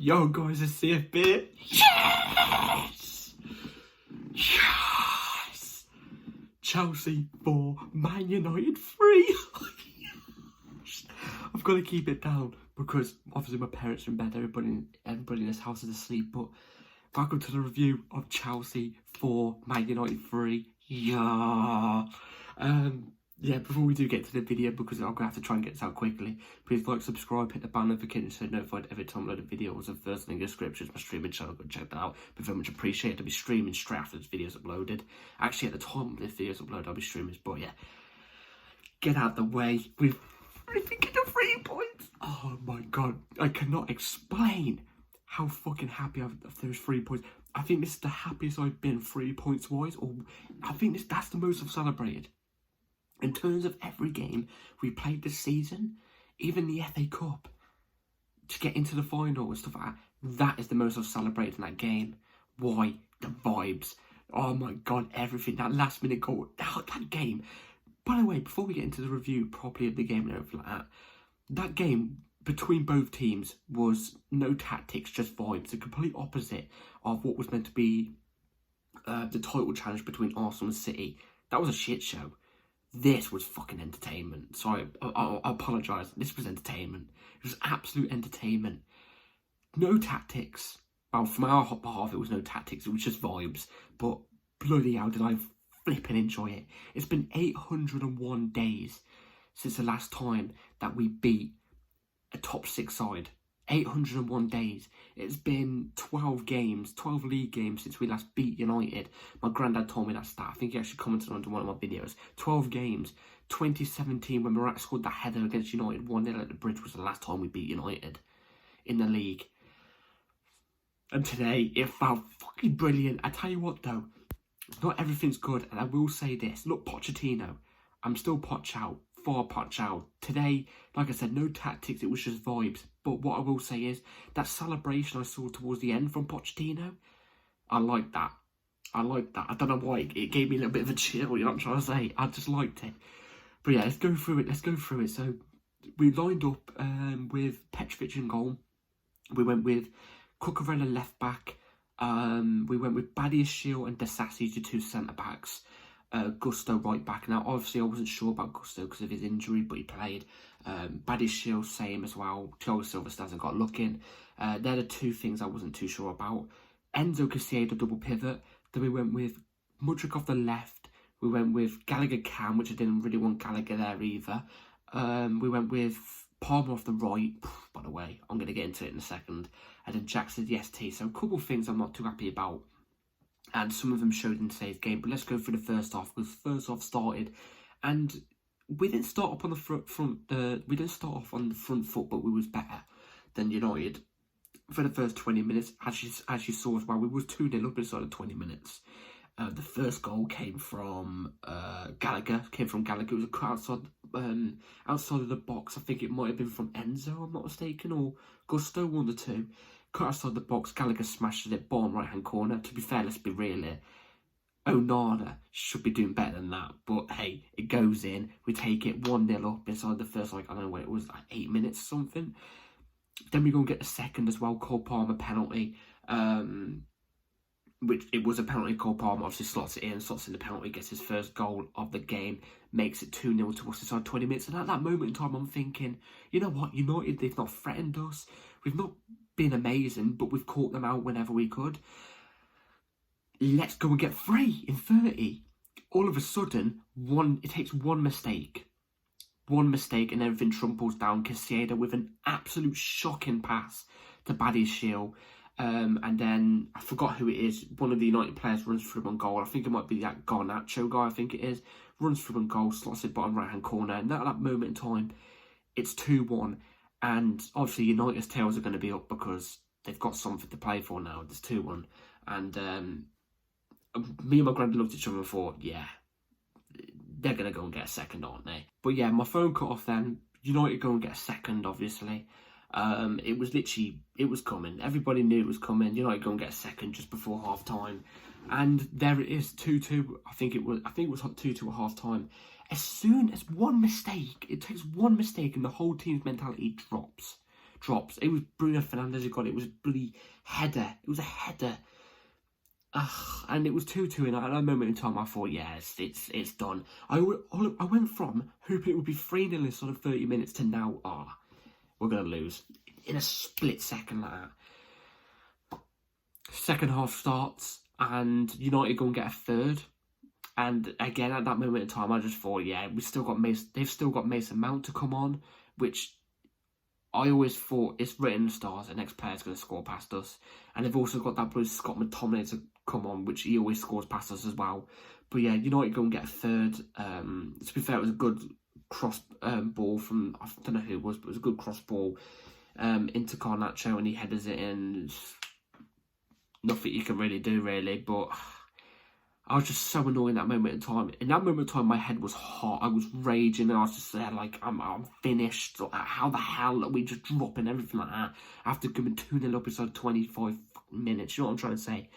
Yo guys, it's CFB. Yes! Yes! Chelsea 4, Man United 3. I've got to keep it down because obviously my parents are in bed, everybody in this house is asleep, but welcome to the review of Chelsea 4, Man United 3. Yeah, before we do get to the video, because I'm going to have to try and get this out quickly, please like, subscribe, hit the bell notification so you're notified every time I load a video. Also, first link in the description is my streaming channel, go check that out. But very much appreciate it. I'll be streaming straight after this video's uploaded. Actually, at the time this video's uploaded, I'll be streaming, but yeah. Get out the way. We've get the 3 points. Oh my god, I cannot explain how fucking happy I've of those 3 points. I think this is the happiest I've been 3 points wise, or I think that's the most I've celebrated. In terms of every game we played this season, even the FA Cup, to get into the final and stuff like that, that is the most I've celebrated in that game. Why? The vibes. Oh my god, everything. That last minute goal, that game. By the way, before we get into the review properly of the game and everything like that, that game between both teams was no tactics, just vibes. The complete opposite of what was meant to be the title challenge between Arsenal and City. That was a shit show. This was fucking entertainment. Sorry, I apologise. This was entertainment. It was absolute entertainment. No tactics. Well, from our behalf, it was no tactics. It was just vibes. But bloody hell, did I flipping enjoy it. It's been 801 days since the last time that we beat a top 6 side. 801 days. It's been 12 games, 12 league games since we last beat United. My granddad told me that stat. I think he actually commented on one of my videos. 12 games. 2017 when Murat scored that header against United 1-0 at the Bridge was the last time we beat United in the league. And today, it felt fucking brilliant. I tell you what though, not everything's good, and I will say this. Look, Pochettino, I'm still Poch out. For Poch out. Today, like I said, no tactics, it was just vibes. But what I will say is, that celebration I saw towards the end from Pochettino, I like that. I like that. I don't know why, it gave me a little bit of a chill, you know what I'm trying to say? I just liked it. But yeah, let's go through it. So, we lined up with Petrovic in goal. We went with Cucurella left back. We went with Badiashile and Desassi to 2 centre-backs. Gusto right back. Now, obviously, I wasn't sure about Gusto because of his injury, but he played. Badiashile, same as well. Thiago Silva hasn't got looking. They're the 2 things I wasn't too sure about. Enzo Caicedo double pivot. Then we went with Mudryk off the left. We went with Gallagher Cam, which I didn't really want Gallagher there either. We went with Palmer off the right. By the way, I'm going to get into it in a second. And then Jackson the ST. So a couple of things I'm not too happy about. And some of them showed in today's game. But let's go through the first half. Because first half started, and we didn't start up on the we didn't start off on the front foot, but we was better than United for the first 20 minutes. As you saw as well, we was 2-0 up inside of 20 minutes. The first goal came from Gallagher. It was a cut outside of the box. I think it might have been from Enzo, I'm not mistaken, or Gusto, one of the 2. Cut outside the box, Gallagher smashed it, bottom right-hand corner. To be fair, let's be real here. Onana should be doing better than that. But hey, it goes in. We take it 1-0 up inside the first, I don't know what it was, 8 minutes or something. Then we go and get the second as well, Cole Palmer penalty. Which it was a penalty. Cole Palmer obviously slots in the penalty, gets his first goal of the game, makes it 2-0 to us inside 20 minutes. And at that moment in time, I'm thinking, you know what, United, they've not threatened us. We've not been amazing, but we've caught them out whenever we could. Let's go and get 3 in 30. All of a sudden, it takes one mistake, and everything trumples down. Caicedo with an absolute shocking pass to Badiashile. And then, I forgot who it is, one of the United players runs through on goal. I think it might be that Garnacho guy, I think it is. Runs through on goal, slots it bottom right-hand corner. And at that moment in time, it's 2-1. And obviously, United's tails are going to be up because they've got something to play for now. There's 2-1. And me and my granddad looked at each other and thought, yeah, they're going to go and get a second, aren't they? But yeah, my phone cut off then. United go and get a second, obviously. It was coming. Everybody knew it was coming. United go and get a second just before half time. And there it is, 2-2. I think it was 2-2 at half time. As soon as one mistake, it takes one mistake and the whole team's mentality drops. drops. It was Bruno Fernandes who got it. It was a bloody header. It was a header. And it was 2-2, and at that moment in time I thought, yes, it's done. I went from hoping it would be 3-0 in sort of 30 minutes to now, we're going to lose. In a split second like that. Second half starts, and United go and get a third. And again, at that moment in time, I just thought, yeah, they've still got Mason Mount to come on, which I always thought it's written in the stars, the next player's going to score past us. And they've also got that Bruce Scott McTominay to come on, which he always scores past us as well. But yeah, United go and get a third. To be fair, it was a good cross ball from, I don't know who it was, but it was a good cross ball into Garnacho, and he headers it in. Nothing you can really do, really, but I was just so annoyed in that moment in time. In that moment in time, my head was hot. I was raging, and I was just there like, I'm finished. How the hell are we just dropping everything like that after coming 2-0 up inside 25 minutes? You know what I'm trying to say?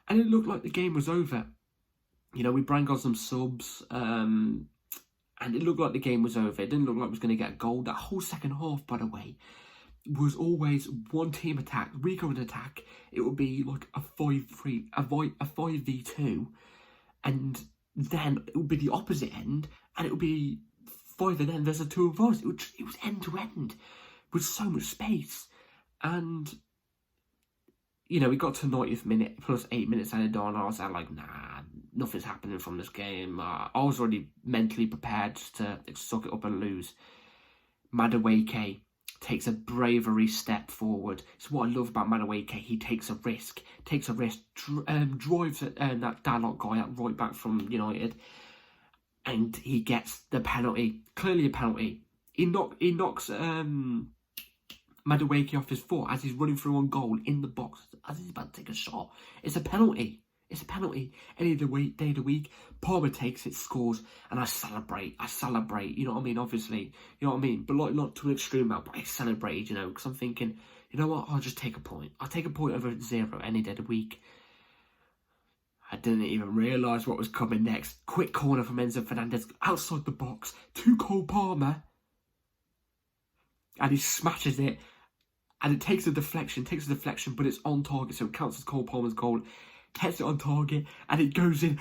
And it looked like the game was over. You know, we brought on some subs, and it looked like the game was over. It didn't look like we was going to get a goal. That whole second half, by the way, was always one team attack. We go and attack. It would be like a 5-3, a 5v2, and then it would be the opposite end, and it would be 5, and then there's a 2 of us. It was end to end with so much space, and you know, we got to 90th minute plus 8 minutes added on. I was like, nah, nothing's happening from this game. I was already mentally prepared to suck it up and lose. Madueke takes a bravery step forward. It's what I love about Madueke. He takes a risk, drives at that Dalot guy at right back from United, and he gets the penalty. Clearly a penalty. He knocks Madueke off his foot as he's running through on goal in the box as he's about to take a shot. It's a penalty. It's a penalty. Any day of the week, Palmer takes it, scores, and I celebrate. You know what I mean? Obviously, you know what I mean? But like, not to an extreme amount, but I celebrated, you know, because I'm thinking, you know what? I'll just take a point. I'll take a point over 0 any day of the week. I didn't even realise what was coming next. Quick corner from Enzo Fernandez outside the box to Cole Palmer. And he smashes it. And it takes a deflection, but it's on target, so it counts as Cole Palmer's goal. Hits it on target, and it goes in.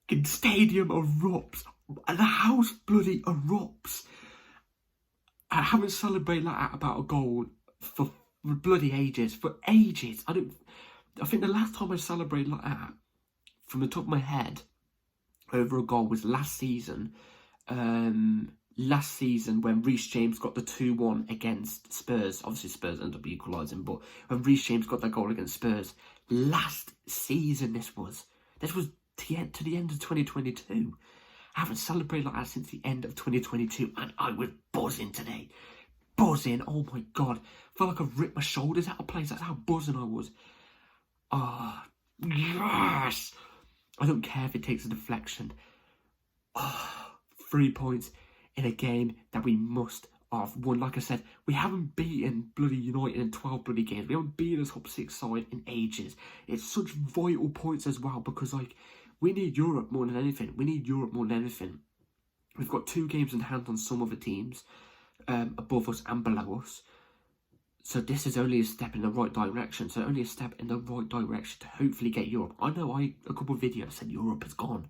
The stadium erupts. And the house bloody erupts. I haven't celebrated like that about a goal for bloody ages. I think the last time I celebrated like that, from the top of my head, over a goal was last season. Last season when Reece James got the 2-1 against Spurs. Obviously Spurs ended up equalising, but when Reece James got that goal against Spurs, last season this was to the end of 2022. I haven't celebrated like that since the end of 2022, and I was buzzing today. Buzzing, oh my god. Felt like I've ripped my shoulders out of place. That's how buzzing I was. Ah, yes! I don't care if it takes a deflection. 3 points in a game that we must have won. Like I said, we haven't beaten bloody United in 12 bloody games. We haven't beaten a top 6 side in ages. It's such vital points as well, because like, we need Europe more than anything. We've got 2 games in hand on some other teams above us and below us. So this is only a step in the right direction. To hopefully get Europe. I know a couple of videos said Europe is gone.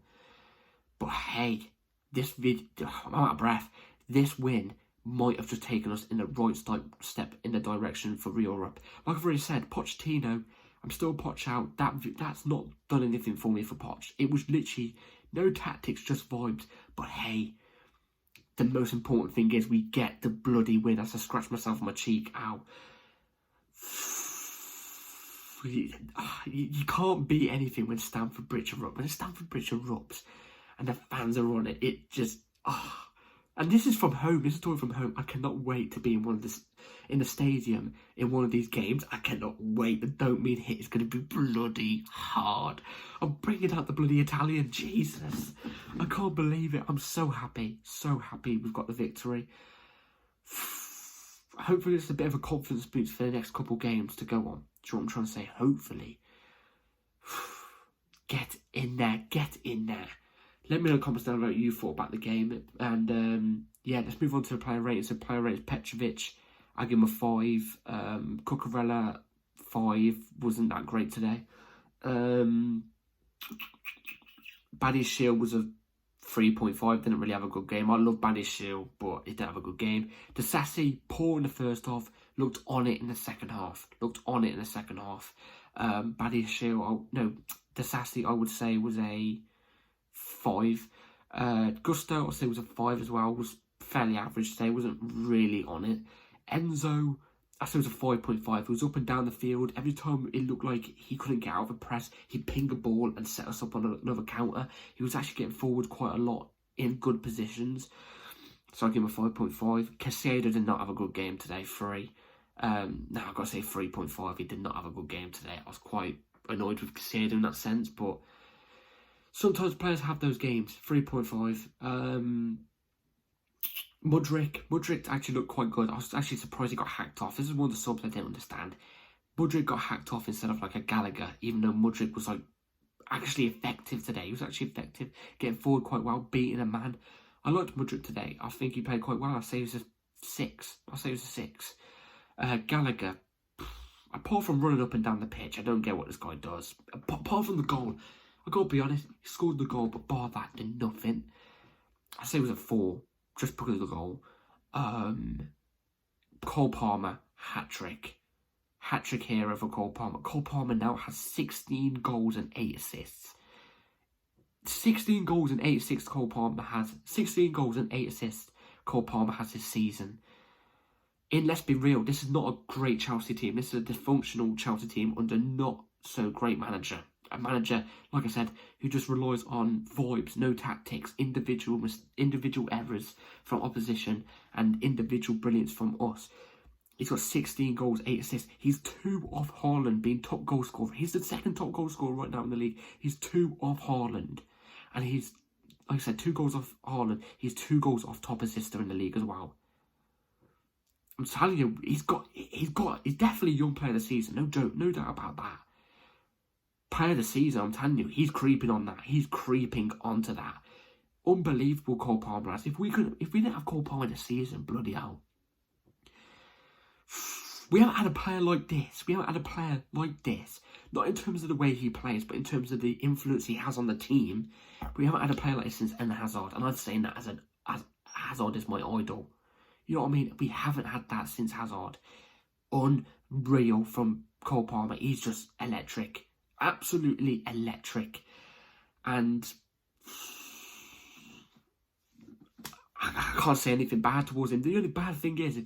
But hey, I'm out of breath. This win might have just taken us in the right step in the direction for Europe. Like I've already said, Pochettino, I'm still Poch out. That's not done anything for me for Poch. It was literally no tactics, just vibes. But hey, the most important thing is we get the bloody win. As I scratch myself on my cheek. Ow. You can't beat anything when Stamford Bridge erupts. When Stamford Bridge erupts and the fans are on it, it just... And this is from home. This is talking from home. I cannot wait to be in the stadium in one of these games. I cannot wait. The don't mean hit is going to be bloody hard. I'm bringing out the bloody Italian. Jesus. I can't believe it. I'm so happy. So happy we've got the victory. Hopefully it's a bit of a confidence boost for the next couple games to go on. Do you know what I'm trying to say? Hopefully. Get in there. Get in there. Let me know in the comments down what you thought about the game. And yeah, let's move on to the player ratings. So player ratings, Petrovic I give him a 5. Cucurella, 5. Wasn't that great today. Baddies Shield was a 3.5. Didn't really have a good game. I love Baddies Shield, but he didn't have a good game. Disassi, poor in the first half. Looked on it in the second half. Baddies Shield, Disassi, I would say, was a 5. Gusto, I'd say, was a 5 as well. Was fairly average today. Wasn't really on it. Enzo, I say, was a 5.5. He was up and down the field. Every time it looked like he couldn't get out of a press, he'd ping a ball and set us up on another counter. He was actually getting forward quite a lot in good positions. So I give him a 5.5. Casado did not have a good game today. 3. Now I've got to say 3.5. He did not have a good game today. I was quite annoyed with Casado in that sense, but sometimes players have those games. 3.5. Mudryk actually looked quite good. I was actually surprised he got hacked off. This is one of the subs I didn't understand. Mudryk got hacked off instead of like a Gallagher, even though Mudryk was like actually effective today. He was actually effective, getting forward quite well, beating a man. I liked Mudryk today. I think he played quite well. I'd say he was a 6. Gallagher, apart from running up and down the pitch, I don't get what this guy does. Apart from the goal, I gotta be honest, he scored the goal, but bar that, did nothing. I'd say it was a 4. Just because of the goal. Cole Palmer, hat-trick. Hat-trick hero for Cole Palmer. Cole Palmer now has 16 goals and 8 assists. 16 goals and 8 assists Cole Palmer has. 16 goals and 8 assists Cole Palmer has this season. And let's be real, this is not a great Chelsea team. This is a dysfunctional Chelsea team under not so great manager. A manager, like I said, who just relies on vibes, no tactics, individual errors from opposition and individual brilliance from us. He's got 16 goals, 8 assists. He's 2 off Haaland being top goal scorer. He's the second top goal scorer right now in the league. He's 2 off Haaland. And he's, like I said, 2 goals off Haaland. He's 2 goals off top assister in the league as well. I'm telling you, he's definitely young player of the season. No joke, no doubt about that. Player of the season, I'm telling you, he's creeping on that. He's creeping onto that. Unbelievable Cole Palmer. If we didn't have Cole Palmer this season, bloody hell. We haven't had a player like this. Not in terms of the way he plays, but in terms of the influence he has on the team. We haven't had a player like this since Eden Hazard. And I'm saying that as Hazard is my idol. You know what I mean? We haven't had that since Hazard. Unreal from Cole Palmer. He's just electric. Absolutely electric. And I can't say anything bad towards him. The only bad thing is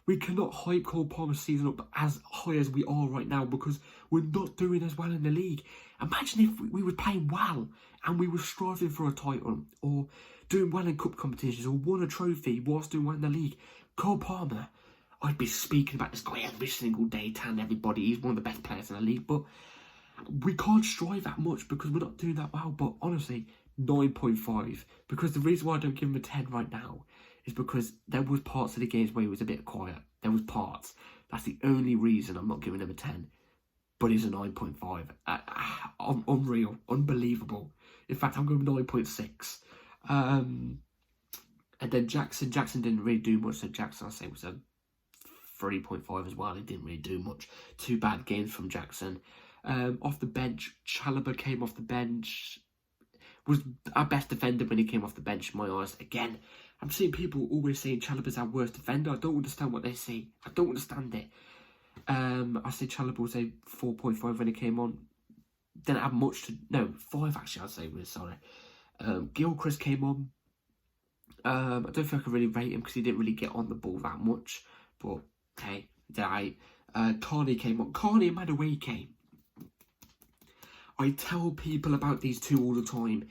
we cannot hype Cole Palmer's season up as high as we are right now because we're not doing as well in the league. Imagine if we were playing well and we were striving for a title or doing well in cup competitions or won a trophy whilst doing well in the league. Cole Palmer, I'd be speaking about this guy every single day, telling everybody he's one of the best players in the league, but we can't strive that much because we're not doing that well. But honestly, 9.5. Because the reason why I don't give him a 10 right now is because there was parts of the games where he was a bit quiet. There was parts. That's the only reason I'm not giving him a 10. But he's a 9.5. Unreal. Unbelievable. In fact, I'm going 9.6. And then Jackson didn't really do much. So Jackson, I'd say, was a 3.5 as well. He didn't really do much. 2 bad games from Jackson. Off the bench, Chalobah came off the bench. Was our best defender when he came off the bench in my eyes. Again, I'm seeing people always saying Chalobah's our worst defender. I don't understand what they say. I don't understand it. I say Chalobah was a 4.5 when he came on. Didn't have much to... No, 5 actually, I'd say. Sorry. Gilchrist came on. I don't think I could really rate him because he didn't really get on the ball that much. But, hey, Carney came on. Carney and Madueke. I tell people about these two all the time.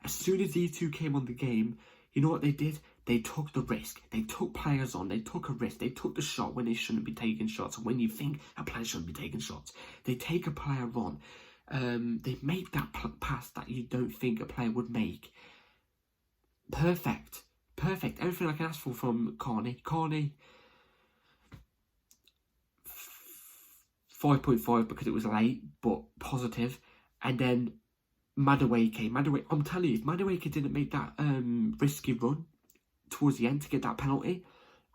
As soon as these two came on the game, you know what they did? They took the risk. They took players on. They took a risk. They took the shot when they shouldn't be taking shots. And when you think a player shouldn't be taking shots, they take a player on. They make that pass that you don't think a player would make. Perfect. Perfect. Everything I can ask for from Carney. Carney, 5.5 because it was late, but positive. And then Madueke, I'm telling you, if Madueke didn't make that risky run towards the end to get that penalty,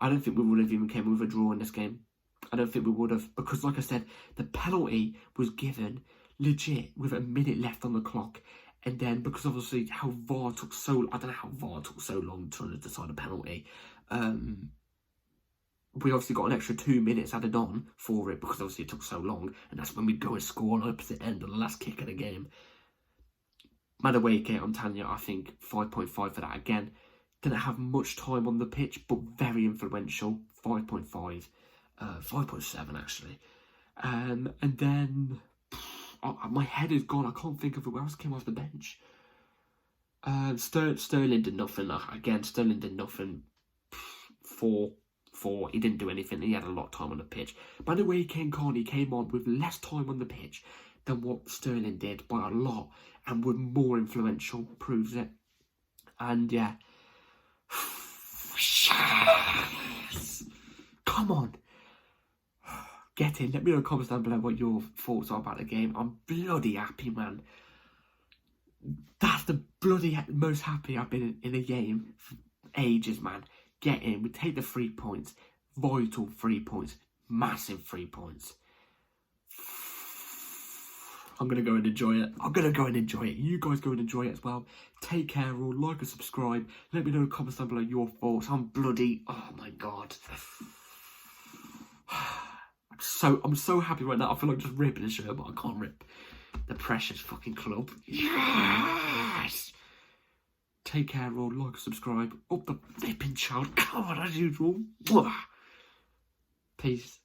I don't think we would have even came with a draw in this game. I don't think we would have, because like I said, the penalty was given legit with a minute left on the clock. And then because obviously how VAR took so, I don't know how VAR took so long to decide a penalty. We obviously got an extra 2 minutes added on for it because obviously it took so long. And that's when we go and score on the opposite end on the last kick of the game. Madueke, I'm telling you, I think 5.5 for that again. Didn't have much time on the pitch, but very influential. 5.5. 5.7 actually. And then my head is gone. I can't think of who else came off the bench. Sterling did nothing. Again, Sterling did nothing. 4. He didn't do anything. He had a lot of time on the pitch. By the way, Ken Carney came on with less time on the pitch than what Sterling did by a lot, and were more influential. Proves it. And yeah. Yes! Come on. Get in. Let me know in the comments down below what your thoughts are about the game. I'm bloody happy, man. That's the bloody most happy I've been in a game for ages, man. Get in. We take the 3 points. Vital 3 points. Massive 3 points. I'm going to go and enjoy it. I'm going to go and enjoy it. You guys go and enjoy it as well. Take care all. Like and subscribe. Let me know in the comments down below your thoughts. I'm bloody... Oh, my God. I'm so happy right now. I feel like just ripping a shirt, but I can't rip. The precious fucking club. Yes! Take care all. Like and subscribe. Up the flipping chart. Come on, as usual. Peace.